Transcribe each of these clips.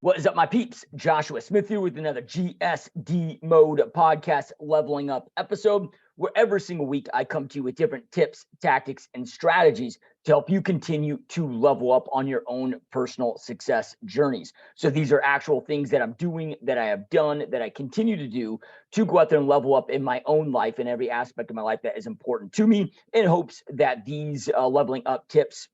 What is up, my peeps? Joshua Smith here with another GSD Mode podcast leveling up episode, where every single week I come to you with different tips, tactics, and strategies to help you continue to level up on your own personal success journeys. So these are actual things that I'm doing, that I have done, that I continue to do to go out there and level up in my own life, in every aspect of my life that is important to me, in hopes that these leveling up tips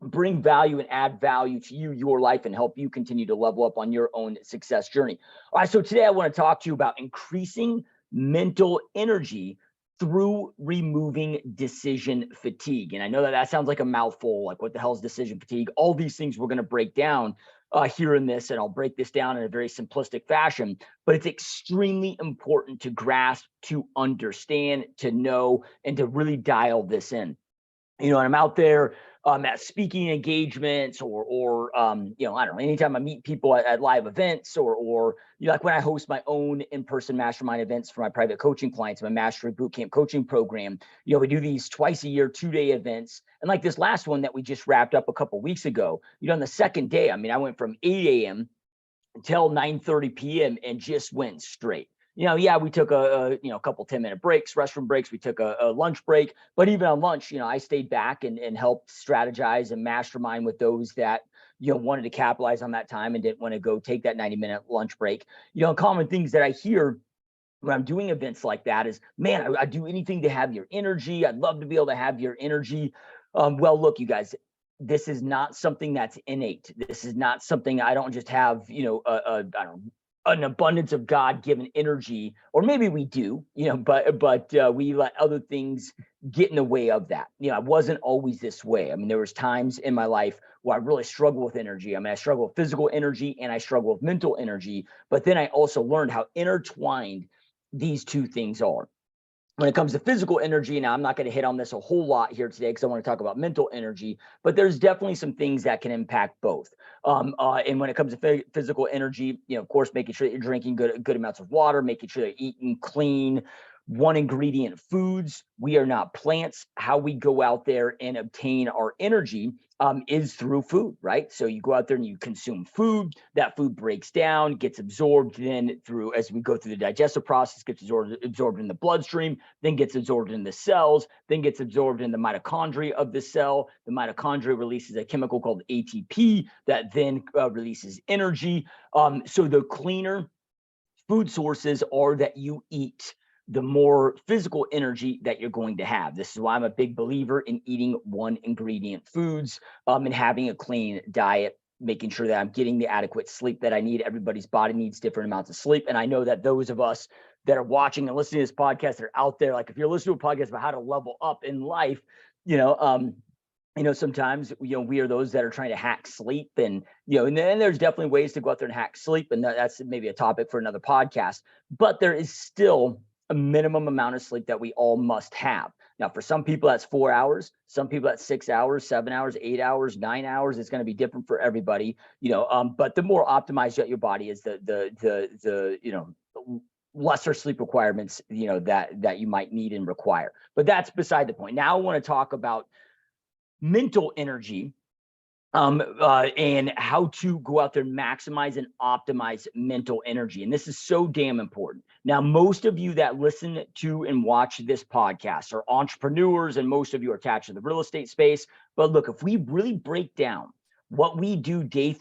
bring value and add value to you, your life, and help you continue to level up on your own success journey. All right, so today I want to talk to you about increasing mental energy through removing decision fatigue. And I know that that sounds like a mouthful, like what the hell is decision fatigue? All these things we're going to break down here in this, and I'll break this down in a very simplistic fashion, but it's extremely important to grasp, to understand, to know, and to really dial this in. You know, and I'm out there at speaking engagements or you know, I don't know, anytime I meet people at live events or you know, like when I host my own in-person mastermind events for my private coaching clients, my mastery bootcamp coaching program, you know, we do these twice a year, 2-day events. And like this last one that we just wrapped up a couple weeks ago, you know, on the second day, I mean, I went from 8 a.m. until 9:30 p.m. and just went straight. You know, yeah, we took a couple 10-minute breaks, restroom breaks. We took a lunch break, but even on lunch, you know, I stayed back and helped strategize and mastermind with those that, you know, wanted to capitalize on that time and didn't want to go take that 90-minute lunch break. You know, common things that I hear when I'm doing events like that is, man, I'd do anything to have your energy. I'd love to be able to have your energy. Well, look, you guys, this is not something that's innate. This is not something I don't just have, you know, I don't know, an abundance of God-given energy, or maybe we do, you know, but we let other things get in the way of that. You know, I wasn't always this way. I mean, there was times in my life where I really struggled with energy. I mean, I struggled with physical energy and I struggled with mental energy, but then I also learned how intertwined these two things are. When it comes to physical energy, now I'm not going to hit on this a whole lot here today because I want to talk about mental energy, but there's definitely some things that can impact both. And when it comes to physical energy, you know, of course, making sure that you're drinking good amounts of water, making sure that you're eating clean, one ingredient foods. We are not plants. How we go out there and obtain our energy is through food, right? So you go out there and you consume food. That food breaks down, gets absorbed then through, as we go through the digestive process, gets absorbed in the bloodstream, then gets absorbed in the cells, then gets absorbed in the mitochondria of the cell. The mitochondria releases a chemical called ATP that then releases energy. So the cleaner food sources are that you eat, the more physical energy that you're going to have. This is why I'm a big believer in eating one ingredient foods and having a clean diet, making sure that I'm getting the adequate sleep that I need. Everybody's body needs different amounts of sleep. And I know that those of us that are watching and listening to this podcast that are out there, like if you're listening to a podcast about how to level up in life, you know, sometimes, you know, we are those that are trying to hack sleep and, you know, and then there's definitely ways to go out there and hack sleep. And that's maybe a topic for another podcast, but there is still a minimum amount of sleep that we all must have. Now, for some people, that's 4 hours. Some people, that's 6 hours, 7 hours, 8 hours, 9 hours. It's going to be different for everybody, you know, but the more optimized your body is, the you know, lesser sleep requirements, you know, that you might need and require. But that's beside the point. Now I want to talk about mental energy and how to go out there and maximize and optimize mental energy. And this is so damn important. Now, most of you that listen to and watch this podcast are entrepreneurs, and most of you are attached to the real estate space. But look, if we really break down what we do day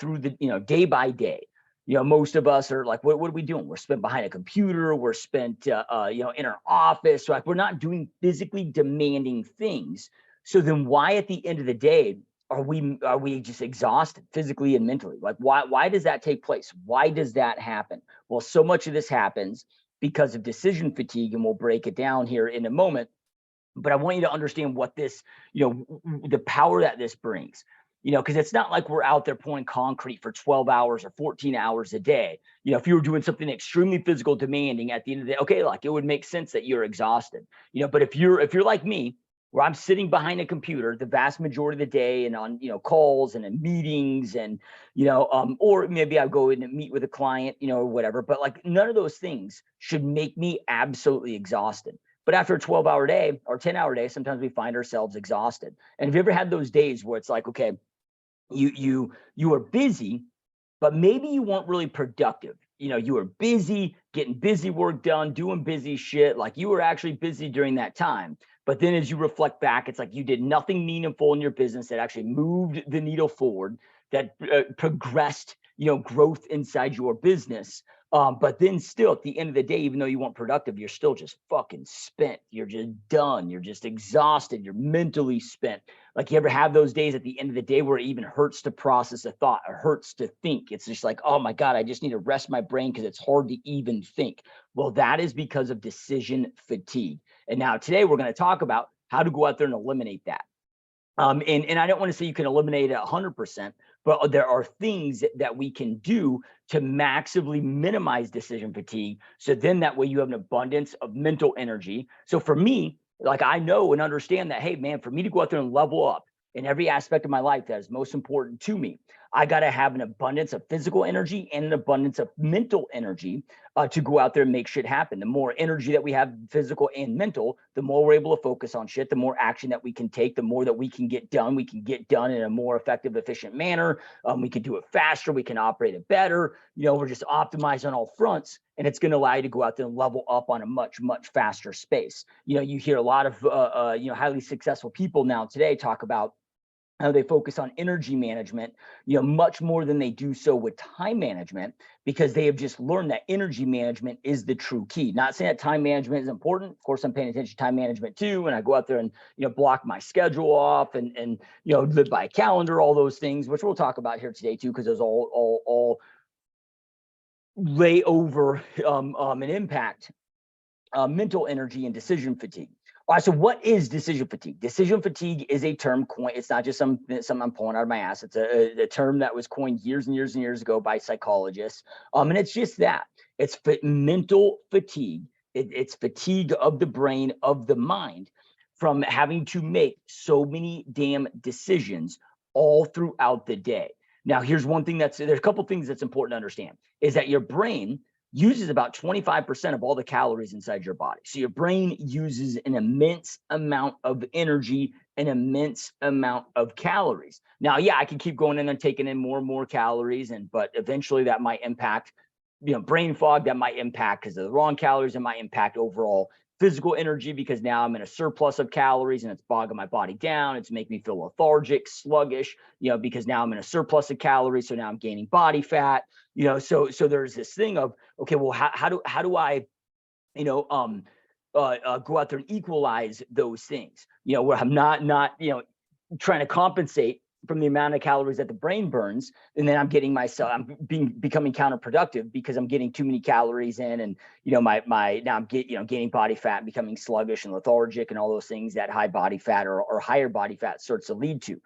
by day, you know, most of us are like, what are we doing? We're spent behind a computer. We're spent, you know, in our office. So like, we're not doing physically demanding things. So then why at the end of the day are we just exhausted physically and mentally? Like why does that take place? Why does that happen? Well, so much of this happens because of decision fatigue, and we'll break it down here in a moment. But I want you to understand what this, you know, the power that this brings. You know, because it's not like we're out there pouring concrete for 12 hours or 14 hours a day. You know, if you were doing something extremely physical demanding at the end of the day, okay, like it would make sense that you're exhausted. You know, but if you're like me, where I'm sitting behind a computer the vast majority of the day and on, you know, calls and in meetings and, you know, or maybe I'll go in and meet with a client, you know, or whatever, but like none of those things should make me absolutely exhausted. But after a 12-hour day or 10-hour day, sometimes we find ourselves exhausted. And have you ever had those days where it's like, okay, you are busy, but maybe you weren't really productive. You were busy, getting busy work done, doing busy shit. Like you were actually busy during that time. But then as you reflect back, it's like you did nothing meaningful in your business that actually moved the needle forward, that progressed, growth inside your business. But then still at the end of the day, even though you weren't productive, you're still just fucking spent. You're just done. You're just exhausted. You're mentally spent. Like, you ever have those days at the end of the day where it even hurts to process a thought, or hurts to think? It's just like, oh my God, I just need to rest my brain because it's hard to even think. Well, that is because of decision fatigue. And now today we're going to talk about how to go out there and eliminate that. And I don't want to say you can eliminate it 100%, but there are things that we can do to maximally minimize decision fatigue. So then that way you have an abundance of mental energy. So for me, like, I know and understand that, hey man, for me to go out there and level up in every aspect of my life that is most important to me, I got to have an abundance of physical energy and an abundance of mental energy to go out there and make shit happen. The more energy that we have, physical and mental, the more we're able to focus on shit, the more action that we can take, the more that we can get done. We can get done in a more effective, efficient manner. We can do it faster. We can operate it better. We're just optimized on all fronts, and it's going to allow you to go out there and level up on a much, much faster space. You hear a lot of, highly successful people now today talk about how they focus on energy management, much more than they do so with time management, because they have just learned that energy management is the true key. Not saying that time management is important. Of course, I'm paying attention to time management too. And I go out there and, block my schedule off and live by a calendar, all those things, which we'll talk about here today too, because those all lay over an impact mental energy and decision fatigue. All right, so what is decision fatigue? Decision fatigue is a term coined. It's not just something I'm pulling out of my ass. It's a term that was coined years and years and years ago by psychologists. And it's just that. It's mental fatigue. It's fatigue of the brain, of the mind, from having to make so many damn decisions all throughout the day. Now, here's one thing there's a couple things that's important to understand, is that your brain uses about 25% of all the calories inside your body. So your brain uses an immense amount of energy, an immense amount of calories. Now, yeah, I can keep going in and taking in more and more calories, but eventually that might impact, brain fog. That might impact, because of the wrong calories, it might impact overall physical energy, because now I'm in a surplus of calories and it's bogging my body down. It's making me feel lethargic, sluggish, because now I'm in a surplus of calories. So now I'm gaining body fat, so there's this thing of, okay, well, how do I, go out there and equalize those things, where I'm not, trying to compensate from the amount of calories that the brain burns, and then I'm becoming counterproductive because I'm getting too many calories in, and now I'm gaining body fat, and becoming sluggish and lethargic, and all those things that high body fat or higher body fat starts to lead to.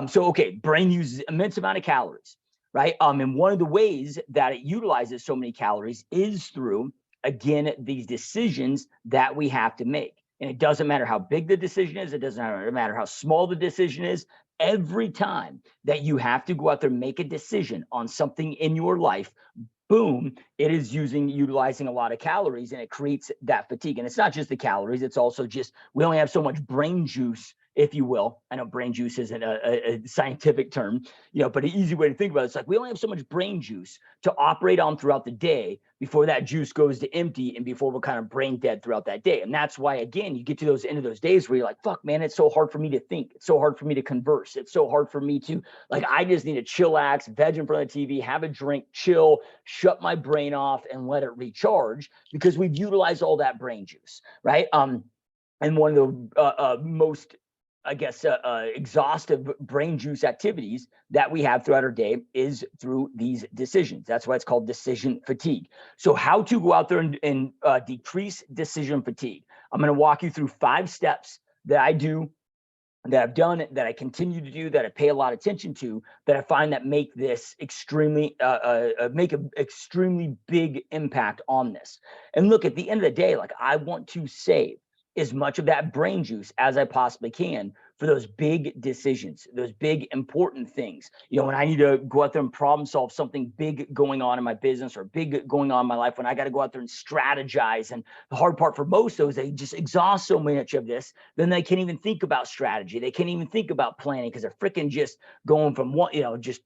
So okay, brain uses immense amount of calories, right? And one of the ways that it utilizes so many calories is through, again, these decisions that we have to make. And it doesn't matter how big the decision is. It doesn't matter how small the decision is. Every time that you have to go out there and make a decision on something in your life, boom, it is utilizing a lot of calories, and it creates that fatigue. And it's not just the calories. It's also just, we only have so much brain juice, if you will. I know brain juice isn't a scientific term, but an easy way to think about it, it's like we only have so much brain juice to operate on throughout the day before that juice goes to empty, and before we're kind of brain dead throughout that day. And that's why, again, you get to those end of those days where you're like, fuck, man, it's so hard for me to think. It's so hard for me to converse. It's so hard for me to, like, I just need to chillax, veg in front of the TV, have a drink, chill, shut my brain off, and let it recharge, because we've utilized all that brain juice, right? And one of the most, I guess, exhaustive brain juice activities that we have throughout our day is through these decisions. That's why it's called decision fatigue. So how to go out there and decrease decision fatigue. I'm going to walk you through 5 steps that I do, that I've done, that I continue to do, that I pay a lot of attention to, that I find that make this extremely, make an extremely big impact on this. And look, at the end of the day, like, I want to save as much of that brain juice as I possibly can for those big decisions, those big important things. When I need to go out there and problem solve something big going on in my business or big going on in my life, when I got to go out there and strategize. And the hard part for most of those, they just exhaust so much of this, then they can't even think about strategy. They can't even think about planning because they're freaking just going from one, just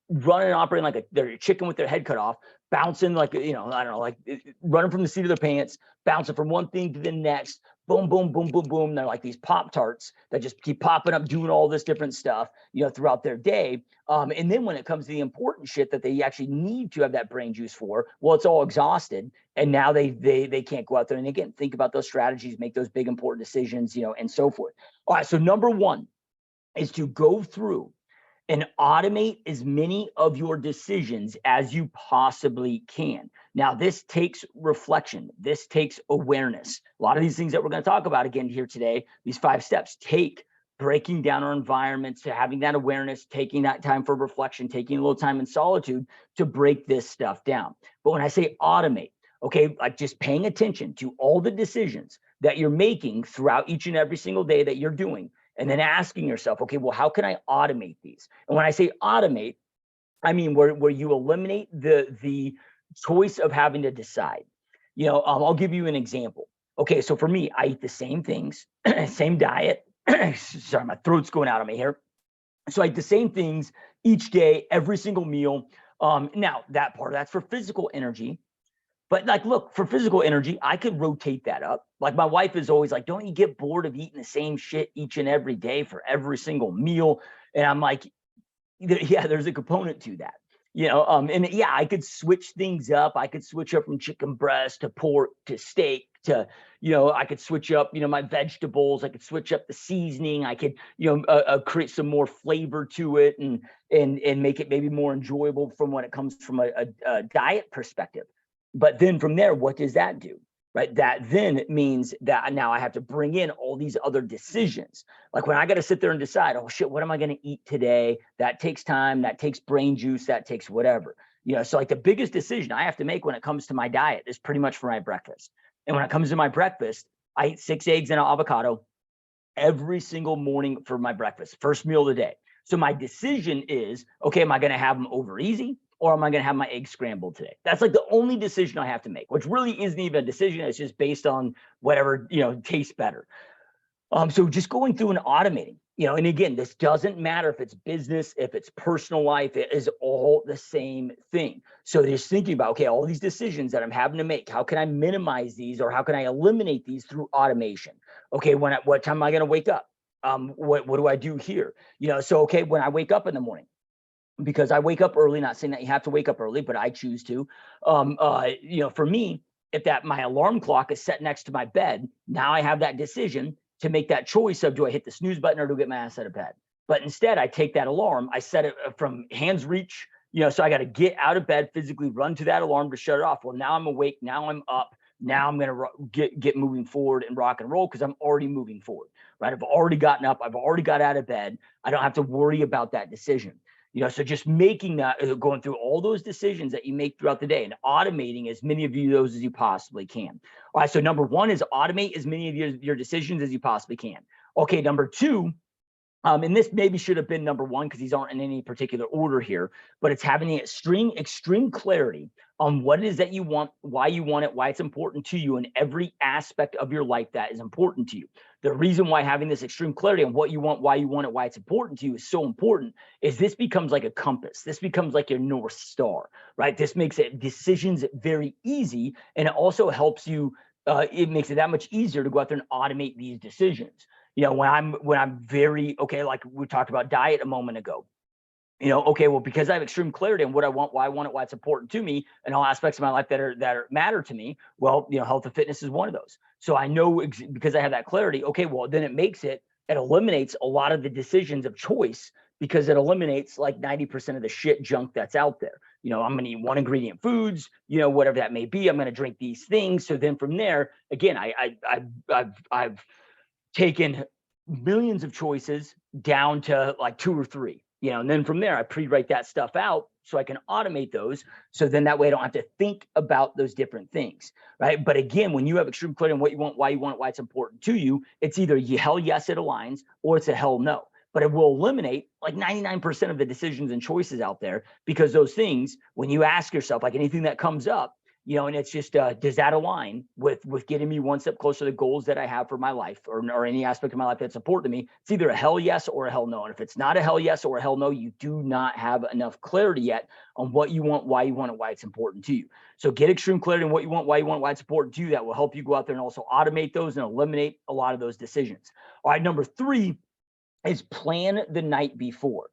running and operating like they're a chicken with their head cut off, bouncing like, I don't know, like running from the seat of their pants, bouncing from one thing to the next, boom, boom, boom, boom, boom. They're like these Pop-Tarts that just keep popping up, doing all this different stuff, throughout their day. And then when it comes to the important shit that they actually need to have that brain juice for, well, it's all exhausted. And now they can't go out there and again, think about those strategies, make those big important decisions, and so forth. All right. So number one is to go through and automate as many of your decisions as you possibly can. Now, this takes reflection. This takes awareness. A lot of these things that we're going to talk about again here today, these 5 steps, take breaking down our environments to having that awareness, taking that time for reflection, taking a little time in solitude to break this stuff down. But when I say automate, okay, like just paying attention to all the decisions that you're making throughout each and every single day that you're doing, and then asking yourself, okay, well, how can I automate these? And when I say automate, I mean where you eliminate the choice of having to decide. I'll give you an example. Okay, so for me, I eat the same things, same diet. Sorry, my throat's going out on me here. So I eat the same things each day, every single meal. Now that part, that's for physical energy. But like, look, for physical energy, I could rotate that up. Like my wife is always like, don't you get bored of eating the same shit each and every day for every single meal? And I'm like, yeah, there's a component to that. And yeah, I could switch things up. I could switch up from chicken breast to pork to steak to, I could switch up, my vegetables. I could switch up the seasoning. I could, create some more flavor to it and make it maybe more enjoyable from when it comes from a diet perspective. But then from there, what does that do? Right? That then means that now I have to bring in all these other decisions. Like when I got to sit there and decide, oh shit, what am I going to eat today? That takes time, that takes brain juice, that takes whatever. So like the biggest decision I have to make when it comes to my diet is pretty much for my breakfast. And when it comes to my breakfast, I eat 6 eggs and an avocado every single morning for my breakfast, first meal of the day. So my decision is, okay, am I going to have them over easy? Or am I going to have my eggs scrambled today? That's like the only decision I have to make, which really isn't even a decision. It's just based on whatever, tastes better. So just going through and automating, and again, this doesn't matter if it's business, if it's personal life, it is all the same thing. So just thinking about, okay, all these decisions that I'm having to make, how can I minimize these or how can I eliminate these through automation? Okay, what time am I going to wake up? What do I do here? So, okay, when I wake up in the morning, because I wake up early, not saying that you have to wake up early, but I choose to. For me, if my alarm clock is set next to my bed, now I have that decision to make that choice of, do I hit the snooze button or do I get my ass out of bed? But instead, I take that alarm, I set it from hands reach, so I got to get out of bed, physically run to that alarm to shut it off. Well, now I'm awake, now I'm up, now I'm going to get moving forward and rock and roll because I'm already moving forward, right? I've already gotten up, I've already got out of bed. I don't have to worry about that decision. So just making that, going through all those decisions that you make throughout the day and automating as many of those as you possibly can. All right. So number one is automate as many of your decisions as you possibly can. Okay. Number two, and this maybe should have been number one because these aren't in any particular order here, but it's having the extreme clarity on what it is that you want, why you want it, why it's important to you in every aspect of your life that is important to you. The reason why having this extreme clarity on what you want, why you want it, why it's important to you is so important is this becomes like a compass. This becomes like your North Star, right? This makes it decisions very easy. And it also helps you, it makes it that much easier to go out there and automate these decisions. When I'm very, okay, like we talked about diet a moment ago, okay, well, because I have extreme clarity on what I want, why I want it, why it's important to me, and all aspects of my life that matter to me. Well, health and fitness is one of those. So I know because I have that clarity. Okay, well, then it eliminates a lot of the decisions of choice because it eliminates like 90% of the shit junk that's out there. I'm going to eat one ingredient foods, whatever that may be. I'm going to drink these things. So then from there, again, I've taken millions of choices down to like 2 or 3. And then from there, I pre-write that stuff out so I can automate those. So then that way I don't have to think about those different things, right? But again, when you have extreme clarity on what you want, why it's important to you, it's either hell yes, it aligns, or it's a hell no. But it will eliminate like 99% of the decisions and choices out there, because those things, when you ask yourself, like anything that comes up, and it's just, does that align with getting me one step closer to the goals that I have for my life, or any aspect of my life that's important to me? It's either a hell yes or a hell no. And if it's not a hell yes or a hell no, you do not have enough clarity yet on what you want, why you want it, why it's important to you. So get extreme clarity on what you want, why it's important to you. That will help you go out there and also automate those and eliminate a lot of those decisions. All right, number 3 is plan the night before.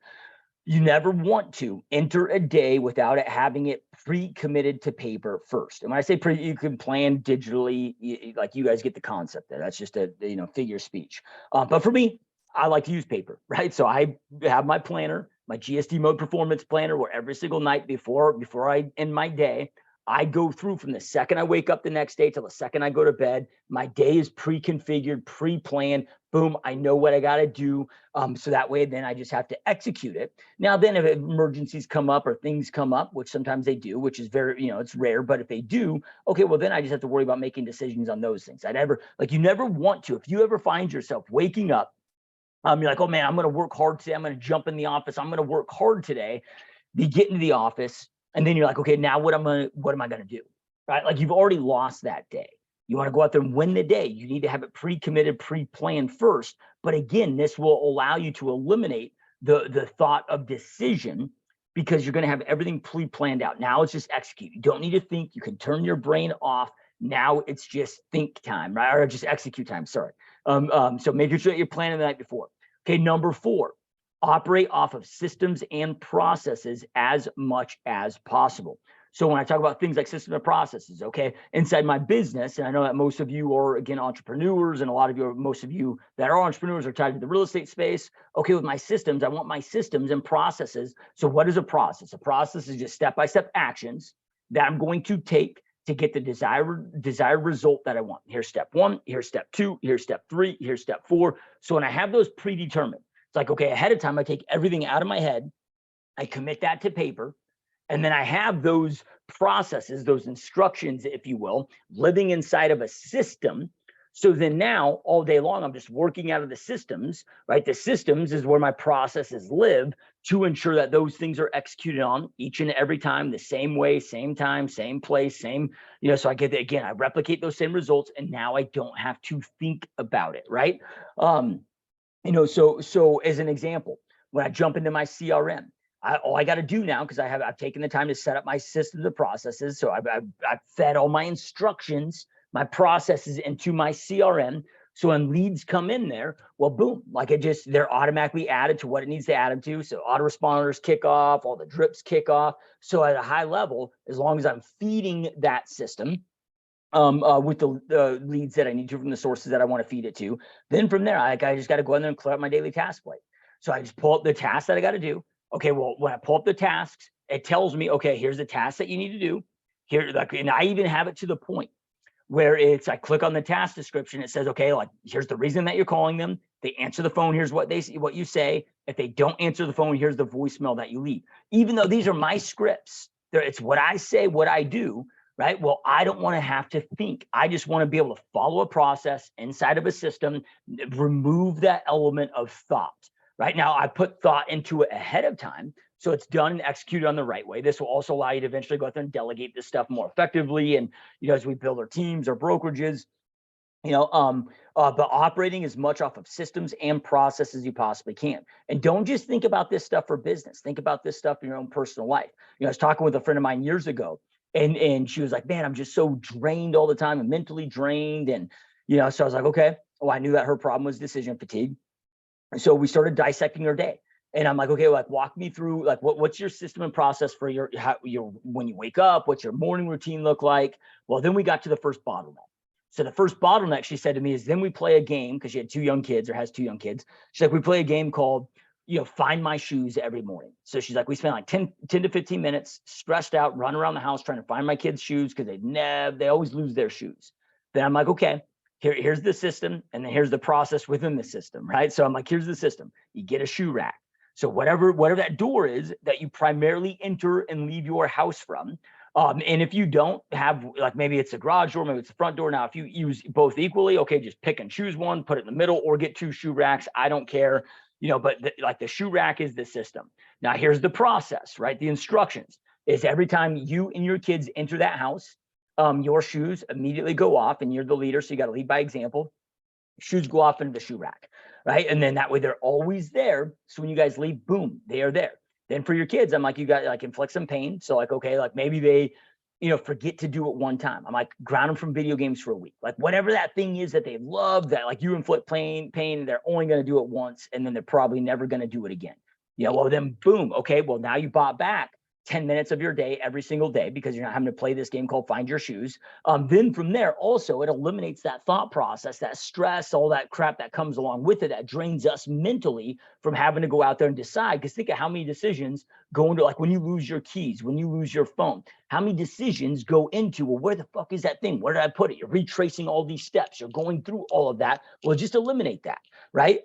You never want to enter a day without having it pre-committed to paper first. And when I say pre, you can plan digitally, like you guys get the concept there. That's just a figure of speech. But for me, I like to use paper, right? So I have my planner, my GSD mode performance planner, where every single night before I end my day, I go through from the second I wake up the next day till the second I go to bed. My day is pre-configured, pre-planned. Boom, I know what I got to do. So that way, then I just have to execute it. Now, then if emergencies come up or things come up, which sometimes they do, which is very, it's rare, but if they do, okay, well, then I just have to worry about making decisions on those things. You never want to, if you ever find yourself waking up, you're like, oh man, I'm going to work hard today. I'm going to jump in the office. I'm going to work hard today. You get into the office, and then you're like, okay, now what am I going to do? Right? Like you've already lost that day. You want to go out there and win the day. You need to have it pre-committed, pre-planned first. But again, this will allow you to eliminate the thought of decision, because you're going to have everything pre-planned out. Now it's just execute. You don't need to think. You can turn your brain off. Now it's just think time, right? Or just execute time. Sorry. So making sure that you're planning the night before. Okay, number 4. Operate off of systems and processes as much as possible. So when I talk about things like systems and processes, okay, inside my business, and I know that most of you are, again, entrepreneurs, and most of you that are entrepreneurs are tied to the real estate space. Okay, with my systems, I want my systems and processes. So what is a process? A process is just step-by-step actions that I'm going to take to get the desired result that I want. Here's step 1, here's step 2, here's step 3, here's step 4. So when I have those predetermined, it's like, okay, ahead of time, I take everything out of my head, I commit that to paper, and then I have those processes, those instructions, if you will, living inside of a system. So then now all day long, I'm just working out of the systems, right? The systems is where my processes live to ensure that those things are executed on each and every time, the same way, same time, same place, same, so I get that, again, I replicate those same results, and now I don't have to think about it, right? So as an example, when I jump into my CRM, all I got to do now, because I've taken the time to set up my systems and processes. So I've fed all my instructions, my processes into my CRM. So when leads come in there, well, boom, they're automatically added to what it needs to add them to. So autoresponders kick off, all the drips kick off. So at a high level, as long as I'm feeding that system, with the leads that I need to from the sources that I want to feed it to, then from there, I just got to go in there and clear up my daily task plate. So I just pull up the tasks that I got to do. Okay, well, when I pull up the tasks, it tells me, okay, here's the task that you need to do here. And I even have it to the point where I click on the task description. It says, okay, like, here's the reason that you're calling them. They answer the phone. Here's what you say. If they don't answer the phone, here's the voicemail that you leave. Even though these are my scripts, it's what I say, what I do, right? Well, I don't want to have to think. I just want to be able to follow a process inside of a system, remove that element of thought. Right now, I put thought into it ahead of time, so it's done and executed on the right way. This will also allow you to eventually go out there and delegate this stuff more effectively. And as we build our teams, our brokerages, but operating as much off of systems and processes as you possibly can. And don't just think about this stuff for business. Think about this stuff in your own personal life. I was talking with a friend of mine years ago, and she was like, man, I'm just so drained all the time and mentally drained. And so I was like, okay, well, I knew that her problem was decision fatigue. And so we started dissecting her day, and I'm like, okay, like walk me through, like what's your system and process for your when you wake up, what's your morning routine look like? Well, then we got to the first bottleneck. So the first bottleneck, she said to me, is then we play a game, because she had 2 young kids, or has 2 young kids. She's like, we play a game called, find my shoes every morning. So she's like, we spend like 10 to 15 minutes stressed out, run around the house trying to find my kids' shoes, because they always lose their shoes. Then I'm like, okay, here's the system, and then here's the process within the system, right? So I'm like, here's the system. You get a shoe rack. So whatever that door is that you primarily enter and leave your house from. And if you don't have, like, maybe it's a garage door, maybe it's the front door. Now, if you use both equally, okay, just pick and choose one, put it in the middle, or get 2 shoe racks. I don't care, but like the shoe rack is the system. Now, here's the process, right? The instructions is every time you and your kids enter that house, your shoes immediately go off, and you're the leader, so you got to lead by example. Shoes go off into the shoe rack, right? And then that way they're always there. So when you guys leave, boom, they are there. Then for your kids, I'm like, you got like inflict some pain. So like, okay, like maybe they, forget to do it one time. I'm like, ground them from video games for a week. Like whatever that thing is that they love, that like you inflict pain, they're only going to do it once, and then they're probably never going to do it again. Well then boom. Okay. Well, now you bought back 10 minutes of your day every single day because you're not having to play this game called Find Your Shoes. Then from there, also, it eliminates that thought process, that stress, all that crap that comes along with it that drains us mentally from having to go out there and decide. Because think of how many decisions go into, like when you lose your keys, when you lose your phone, how many decisions go into, well, where the fuck is that thing? Where did I put it? You're retracing all these steps. You're going through all of that. Well, just eliminate that, right?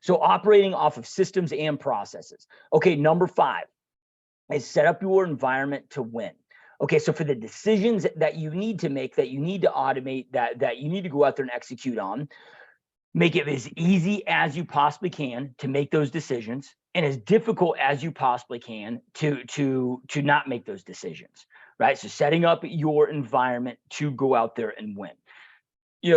So operating off of systems and processes. Okay, number 5. Is set up your environment to win. Okay, so for the decisions that you need to make, that you need to automate, that you need to go out there and execute on, make it as easy as you possibly can to make those decisions, and as difficult as you possibly can to not make those decisions, right? So setting up your environment to go out there and win.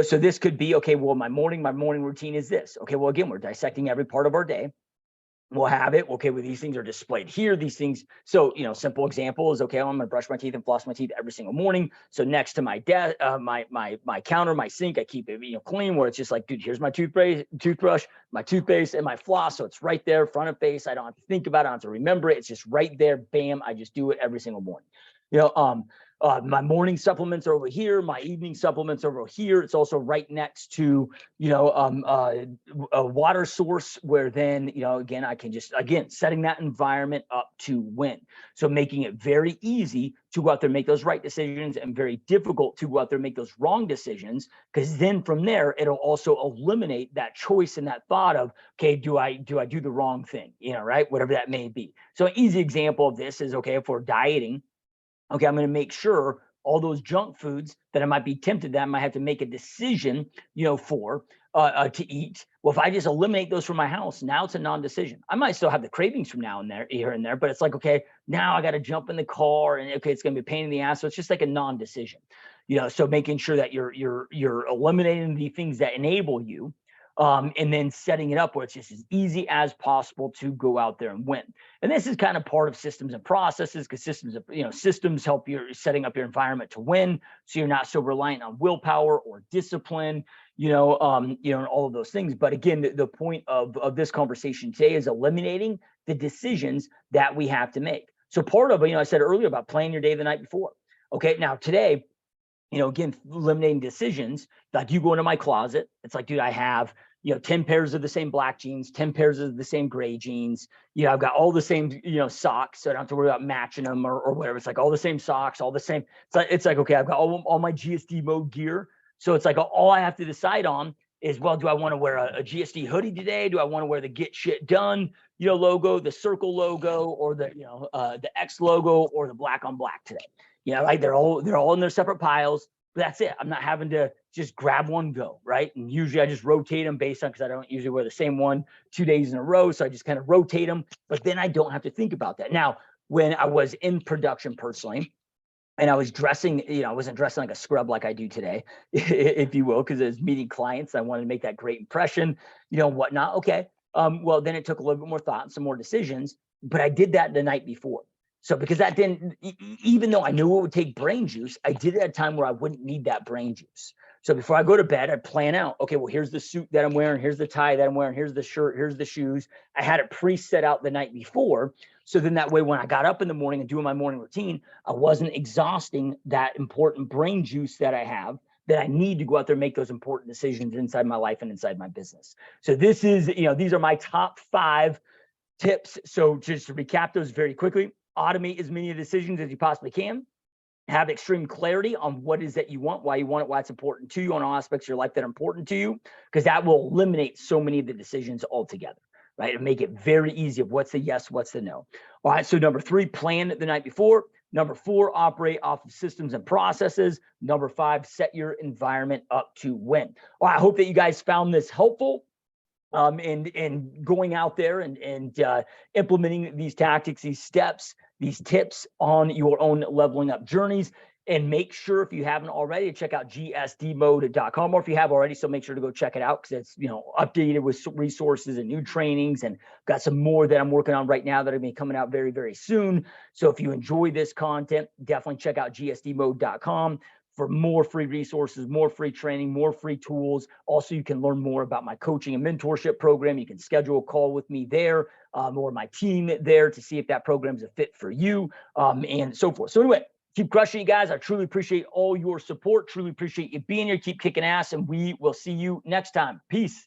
So this could be, okay, well, my morning routine is this. Okay, well, again, we're dissecting every part of our day. We'll have it. Okay, well, these things are displayed here. These things. So, simple example is, okay, I'm going to brush my teeth and floss my teeth every single morning. So next to my desk, my counter, my sink, I keep it, clean, where it's just like, dude, here's my toothbrush, my toothpaste, and my floss. So it's right there, front of face. I don't have to think about it. I don't have to remember it. It's just right there. Bam. I just do it every single morning. My morning supplements are over here. My evening supplements are over here. It's also right next to, a water source where then, again, I can just, setting that environment up to win. So making it very easy to go out there and make those right decisions, and very difficult to go out there and make those wrong decisions. Because then from there, it'll also eliminate that choice and that thought of, okay, do I do the wrong thing? Right? Whatever that may be. So an easy example of this is, okay, if we're dieting, okay, I'm going to make sure all those junk foods that I might be tempted, that I might have to make a decision, for to eat. Well, if I just eliminate those from my house, now it's a non-decision. I might still have the cravings from now and there, here and there, but it's like, okay, now I got to jump in the car, and okay, it's going to be a pain in the ass. So it's just like a non-decision, so making sure that you're eliminating the things that enable you. And then setting it up where it's just as easy as possible to go out there and win. And this is kind of part of systems and processes, because systems help you setting up your environment to win. So you're not so reliant on willpower or discipline, and all of those things. But again, the point of this conversation today is eliminating the decisions that we have to make. So part of, I said earlier about planning your day the night before. Okay, now today, again, eliminating decisions. Like, you go into my closet, it's like, dude, I have, 10 pairs of the same black jeans, 10 pairs of the same gray jeans. I've got all the same, socks. So I don't have to worry about matching them or whatever. It's like all the same socks, all the same. It's like, okay, I've got all my GSD mode gear. So it's like, all I have to decide on is, well, do I want to wear a GSD hoodie today? Do I want to wear the Get Shit Done, logo, the circle logo, or the X logo, or the black on black today? Like they're all in their separate piles, but that's it. I'm not having to just grab one, go, right? And usually I just rotate them based on, because I don't usually wear the same one 2 days in a row. So I just kind of rotate them, but then I don't have to think about that. Now, when I was in production personally, and I was dressing, I wasn't dressing like a scrub like I do today, if you will, because I was meeting clients. I wanted to make that great impression, whatnot. Okay. Well, then it took a little bit more thought and some more decisions, but I did that the night before. So because that didn't, even though I knew it would take brain juice, I did it at a time where I wouldn't need that brain juice. So before I go to bed, I plan out, okay, well, here's the suit that I'm wearing, here's the tie that I'm wearing, here's the shirt, here's the shoes. I had it preset out the night before. So then that way, when I got up in the morning and doing my morning routine, I wasn't exhausting that important brain juice that I have, that I need to go out there and make those important decisions inside my life and inside my business. So this is, these are my top 5 tips. So just to recap those very quickly: automate as many decisions as you possibly can. Have extreme clarity on what is that you want, why you want it, why it's important to you, on all aspects of your life that are important to you, because that will eliminate so many of the decisions altogether. right? And make it very easy of what's the yes, what's the no. All right, so number 3, plan the night before. Number 4, operate off of systems and processes. Number 5, set your environment up to win. All right, I hope that you guys found this helpful. And going out there and implementing these tactics, these steps, these tips on your own leveling up journeys. And make sure, if you haven't already, to check out gsdmode.com, or if you have already, so make sure to go check it out, because it's, you know, updated with resources and new trainings, and got some more that I'm working on right now that are going to be coming out very, very soon. So if you enjoy this content, definitely check out gsdmode.com for more free resources, more free training, more free tools. Also, you can learn more about my coaching and mentorship program. You can schedule a call with me there, or my team there, to see if that program is a fit for you, and so forth. So anyway, keep crushing it, guys. I truly appreciate all your support. Truly appreciate you being here. Keep kicking ass, and we will see you next time. Peace.